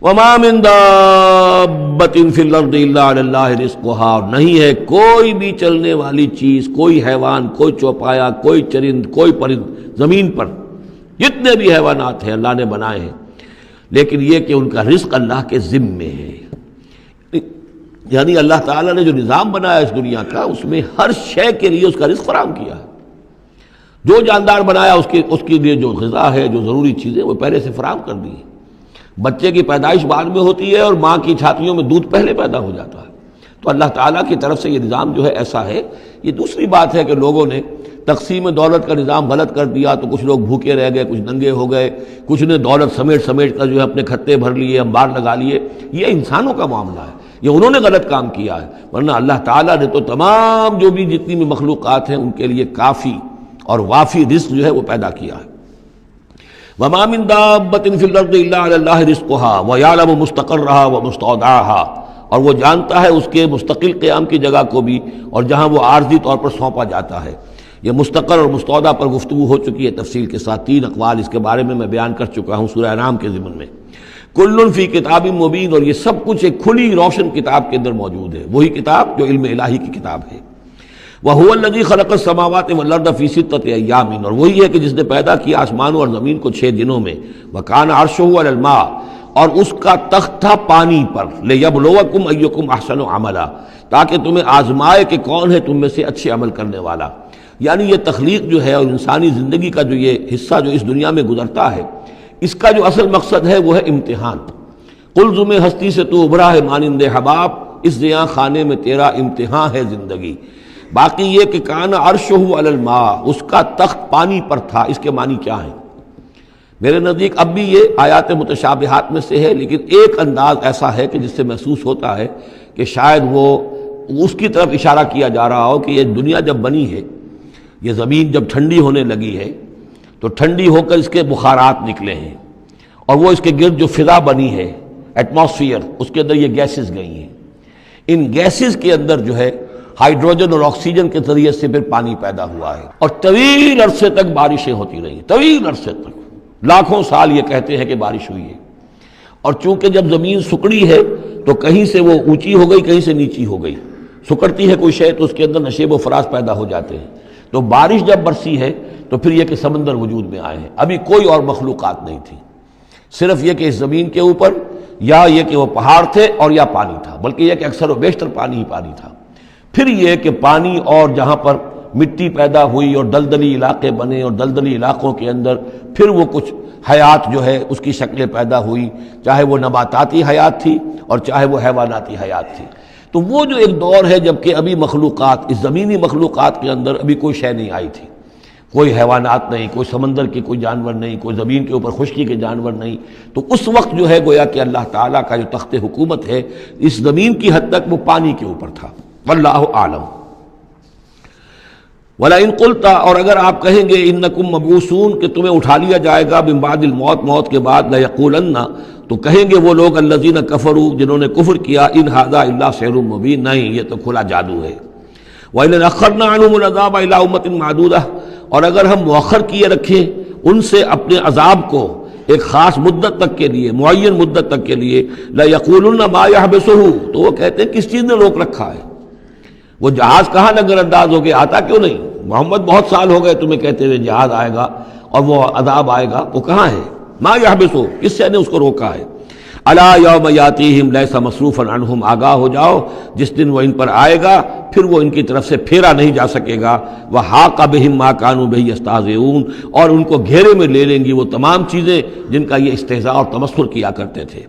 وما من دابۃ فی الارض الا علی اللہ رزقها، اور نہیں ہے کوئی بھی چلنے والی چیز، کوئی حیوان، کوئی چوپایا، کوئی چرند، کوئی پرند زمین پر جتنے بھی حیوانات ہیں اللہ نے بنائے ہیں، لیکن یہ کہ ان کا رزق اللہ کے ذمے ہے۔ یعنی اللہ تعالیٰ نے جو نظام بنایا اس دنیا کا، اس میں ہر شے کے لیے اس کا رزق فراہم کیا ہے۔ جو جاندار بنایا اس کے لیے جو غذا ہے، جو ضروری چیزیں، وہ پہلے سے فراہم کر دی ہے۔ بچے کی پیدائش بعد میں ہوتی ہے اور ماں کی چھاتیوں میں دودھ پہلے پیدا ہو جاتا ہے، تو اللہ تعالیٰ کی طرف سے یہ نظام جو ہے ایسا ہے۔ یہ دوسری بات ہے کہ لوگوں نے تقسیم دولت کا نظام غلط کر دیا، تو کچھ لوگ بھوکے رہ گئے، کچھ ننگے ہو گئے، کچھ نے دولت سمیٹ کر جو ہے اپنے کھتے بھر لیے، انبار لگا لیے۔ یہ انسانوں کا معاملہ ہے، یہ انہوں نے غلط کام کیا ہے، ورنہ اللہ تعالیٰ نے تو تمام جو بھی جتنی بھی مخلوقات ہیں ان کے لیے کافی اور وافی رزق جو ہے وہ پیدا کیا ہے۔ وما من دابۃ فی الارض الا علی اللہ رزقها ویعلم مستقرها ومستودعها، اور وہ جانتا ہے اس کے مستقل قیام کی جگہ کو بھی، اور جہاں وہ عارضی طور پر سونپا جاتا ہے۔ یہ مستقر اور مستودع پر گفتگو ہو چکی ہے تفصیل کے ساتھ، 3 اقوال اس کے بارے میں بیان کر چکا ہوں سورہ انعام کے ضمن میں۔ کل فی کتاب مبین، اور یہ سب کچھ ایک کھلی روشن کتاب کے اندر موجود ہے، وہی کتاب جو علم الہی کی کتاب ہے۔ وَهُوَ الَّذِي خَلَقَ السَّمَاوَاتِ وَالْأَرْضَ فِي سِتَّةِ أَيَّامٍ، اور وہی ہے کہ جس نے پیدا کیا آسمانوں اور زمین کو 6 دنوں میں۔ وَكَانَ عَرْشُهُ عَلَى الْمَاءِ، اور اس کا تخت تھا پانی پر۔ لِيَبْلُوَكُمْ أَيُّكُمْ أَحْسَنُ عَمَلًا، تاکہ تمہیں آزمائے کہ کون ہے تم میں سے اچھے عمل کرنے والا۔ یعنی یہ تخلیق جو ہے اور انسانی زندگی کا جو یہ حصہ جو اس دنیا میں گزرتا ہے، اس کا جو اصل مقصد ہے وہ ہے امتحان۔ قلزم ہستی سے تو ابھرا ہے مانند حباب، اس زیاں خانے میں تیرا امتحان ہے زندگی۔ باقی یہ کہ کان عرشہ علی الماء، اس کا تخت پانی پر تھا، اس کے معنی کیا ہیں؟ میرے نزدیک اب بھی یہ آیات متشابہات میں سے ہے، لیکن ایک انداز ایسا ہے کہ جس سے محسوس ہوتا ہے کہ شاید وہ اس کی طرف اشارہ کیا جا رہا ہو کہ یہ دنیا جب بنی ہے، یہ زمین جب ٹھنڈی ہونے لگی ہے تو ٹھنڈی ہو کر اس کے بخارات نکلے ہیں، اور وہ اس کے گرد جو فضا بنی ہے، ایٹماسفیئر، اس کے اندر یہ گیسز گئی ہیں۔ ان گیسز کے اندر جو ہے ہائیڈروجن اور آکسیجن کے ذریعے سے پھر پانی پیدا ہوا ہے، اور طویل عرصے تک بارشیں ہوتی رہیں، طویل عرصے تک، لاکھوں سال یہ کہتے ہیں کہ بارش ہوئی ہے۔ اور چونکہ جب زمین سکڑی ہے تو کہیں سے وہ اونچی ہو گئی، کہیں سے نیچی ہو گئی، سکڑتی ہے کوئی شے تو اس کے اندر نشیب و فراز پیدا ہو جاتے ہیں۔ تو بارش جب برسی ہے تو پھر یہ کہ سمندر وجود میں آئے ہیں۔ ابھی کوئی اور مخلوقات نہیں تھی، صرف یہ کہ اس زمین کے اوپر یا یہ کہ وہ پہاڑ تھے اور یا پانی تھا، بلکہ یہ کہ اکثر و بیشتر پانی ہی پانی تھا۔ پھر یہ کہ پانی اور جہاں پر مٹی پیدا ہوئی اور دلدلی علاقے بنے، اور دلدلی علاقوں کے اندر پھر وہ کچھ حیات جو ہے اس کی شکلیں پیدا ہوئی، چاہے وہ نباتاتی حیات تھی اور چاہے وہ حیواناتی حیات تھی۔ تو وہ جو ایک دور ہے جب کہ ابھی مخلوقات، اس زمینی مخلوقات کے اندر ابھی کوئی شے نہیں آئی تھی، کوئی حیوانات نہیں، کوئی سمندر کے کوئی جانور نہیں، کوئی زمین کے اوپر خشکی کے جانور نہیں۔ تو اس وقت جو ہے گویا کہ اللہ تعالیٰ کا جو تخت حکومت ہے اس زمین کی حد تک وہ پانی کے اوپر تھا۔ واللہ اعلم۔ وَلَئِن قُلْتَ، اور اگر آپ کہیں گے اِنَّكُمْ مَبْعُوثُونَ کہ تمہیں اٹھا لیا جائے گا من بعد الموت، موت کے بعد، لَيَقُولَنَّ تو کہیں گے وہ لوگ الذین کفروا جنہوں نے کفر کیا، ان ھذا الا سحر مبین، نہیں یہ تو کھلا جادو ہے۔ وَإِنْ أَخَّرْنَا عَنْهُمُ الْعَذَابَ إِلَىٰ أُمَّةٍ مَّعْدُودَةٍ، اور اگر ہم مؤخر کیے رکھیں ان سے اپنے عذاب کو ایک خاص مدت تک کے لیے، معین مدت تک کے لیے، لَيَقُولُنَّ مَا يَحْبِسُهُ، تو وہ کہتے ہیں کس چیز نے روک رکھا ہے؟ وہ جہاز کہاں نظر انداز ہو گیا، آتا کیوں نہیں؟ محمد بہت سال ہو گئے تمہیں کہتے ہوئے جہاز آئے گا اور وہ عذاب آئے گا، وہ کہاں ہے؟ ما یحبسو، کس سے نے اس کو روکا ہے؟ الا یوم یاتیہم لیس مصروفا عنہم، آگاہ ہو جاؤ جس دن وہ ان پر آئے گا پھر وہ ان کی طرف سے پھیرا نہیں جا سکے گا۔ وحاق بہم ما کانوا بہ یستہزئون، اور ان کو گھیرے میں لے لیں گی وہ تمام چیزیں جن کا یہ استہزاء اور تمسخر کیا کرتے تھے۔